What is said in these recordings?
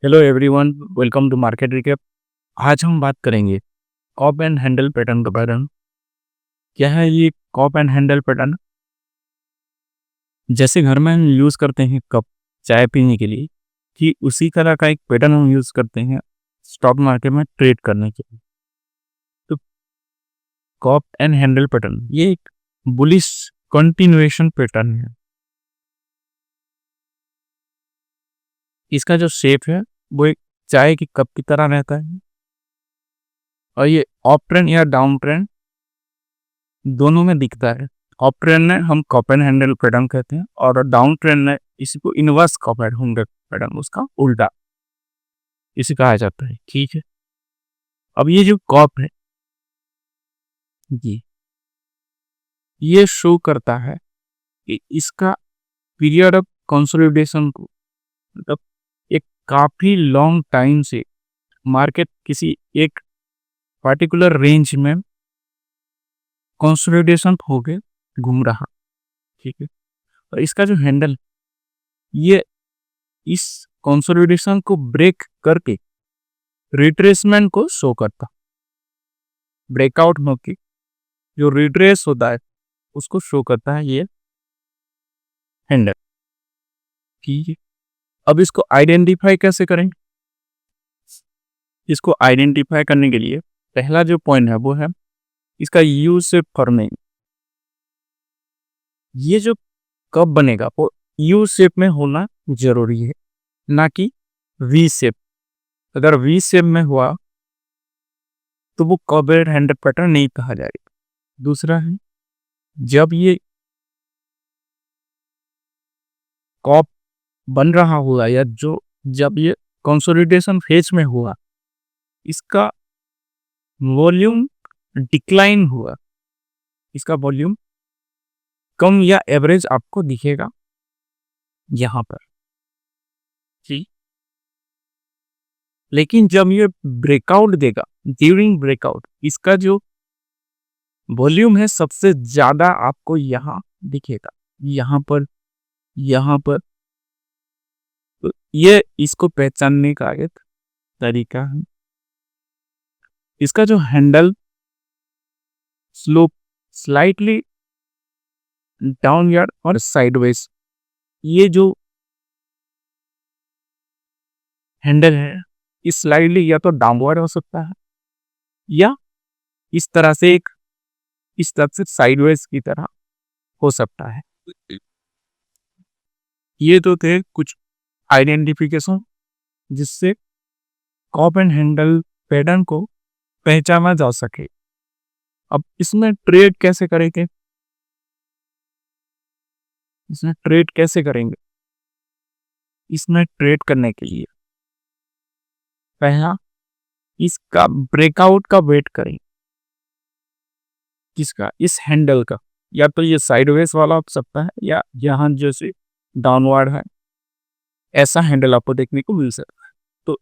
Hello everyone, welcome to market recap. आज हम बात करेंगे कप एंड हैंडल पैटर्न के बारे में। क्या है ये कप एंड हैंडल पैटर्न? जैसे घर में हम यूज़ करते हैं कप चाय पीने के लिए, कि उसी तरह का एक पैटर्न हम यूज़ करते हैं स्टॉक मार्केट में ट्रेड करने के लिए। तो कप एंड हैंडल पैटर्न ये एक बुलिश कंटिन्यूएशन पैटर्न है। इसका जो शेप है वो एक चाय की कप की तरह रहता है, और ये अप ट्रेंड या डाउन ट्रेंड दोनों में दिखता है। अप ट्रेंड में हम कप एंड हैंडल पैटर्न कहते हैं, और डाउन ट्रेंड में इसी को inverse cup and handle pattern, उसका उल्टा इसे कहा जाता है। ठीक है, अब ये जो कप है ये शो करता है कि इसका पीरियड ऑफ कंसोलिडेशन को, मतलब एक काफी लॉन्ग टाइम से मार्केट किसी एक पर्टिकुलर रेंज में कंसोलिडेशन होके घूम रहा। ठीक है, और इसका जो हैंडल ये इस कंसोलिडेशन को ब्रेक करके रिट्रेसमेंट को शो करता। ब्रेकआउट होके जो रिट्रेस होता है उसको शो करता है ये हैंडल। ठीक है, अब इसको आइडेंटिफाई कैसे करें? इसको आइडेंटिफाई करने के लिए पहला जो पॉइंट है वो है इसका यू शेप फॉर्मिंग। ये जो कब बनेगा वो यू शेप में होना जरूरी है, ना कि वी शेप। अगर वी शेप में हुआ तो वो कप एंड हैंडल पैटर्न नहीं कहा जाएगा। दूसरा है, जब ये कप बन रहा हुआ या जब ये कंसोलिडेशन फेज में हुआ, इसका वॉल्यूम डिक्लाइन हुआ, इसका वॉल्यूम कम या एवरेज आपको दिखेगा यहां पर। ठीक, लेकिन जब ये ब्रेकआउट देगा, ड्यूरिंग ब्रेकआउट इसका जो वॉल्यूम है सबसे ज्यादा आपको यहां दिखेगा, यहां पर। तो ये इसको पहचानने का एक तरीका है। इसका जो हैंडल स्लोप स्लाइटली डाउनवर्ड और साइडवेज, ये जो हैंडल है इस स्लाइडली या तो डाउनवर्ड हो सकता है या इस तरह से साइडवेज की तरह हो सकता है। ये तो थे कुछ आइडेंटिफिकेशन जिससे कप एंड हैंडल पैटर्न को पहचाना जा सके। अब इसमें ट्रेड कैसे करेंगे? इसमें ट्रेड करने के लिए पहला इसका ब्रेकआउट का वेट करें। किसका? इस हैंडल का। या तो ये साइडवेज वाला हो सकता है या यहाँ जैसे डाउनवर्ड है, ऐसा हैंडल आपको देखने को मिल सकता है। तो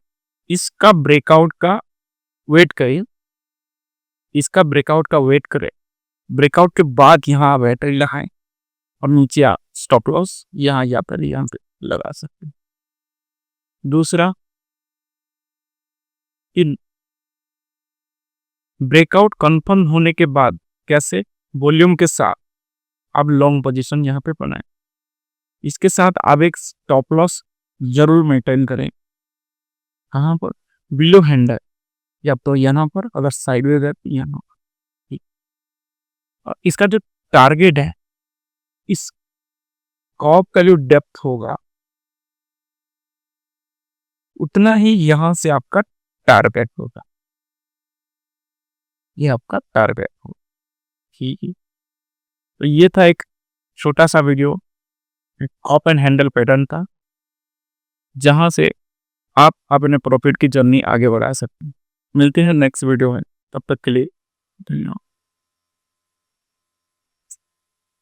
इसका ब्रेकआउट का वेट करें, ब्रेकआउट के बाद यहाँ बैटरी लगाएं और नीचे आप स्टॉप लॉस यहाँ पे लगा सकते हैं। दूसरा, इन ब्रेकआउट कंफर्म होने के बाद कैसे वॉल्यूम के साथ आप लॉन्ग पोजीशन यहाँ पे बनाएं। इसके साथ आप एक स्टॉप लॉस जरूर मेंटेन करें। कहाँ पर? बिलो हैंडल, या तो यहाँ पर, अगर साइडवेज है तो यहाँ पर। ठीक, और इसका जो टारगेट है, इस कॉप का जो डेप्थ होगा उतना ही यहाँ से आपका टारगेट होगा, ये आपका टारगेट होगा। ठीक है, तो ये था एक छोटा सा video cup and handle pattern था, जहां से आप अपने प्रॉफिट की जर्नी आगे बढ़ा सकते हैं। मिलते हैं नेक्स्ट वीडियो में, तब तक के लिए धन्यवाद।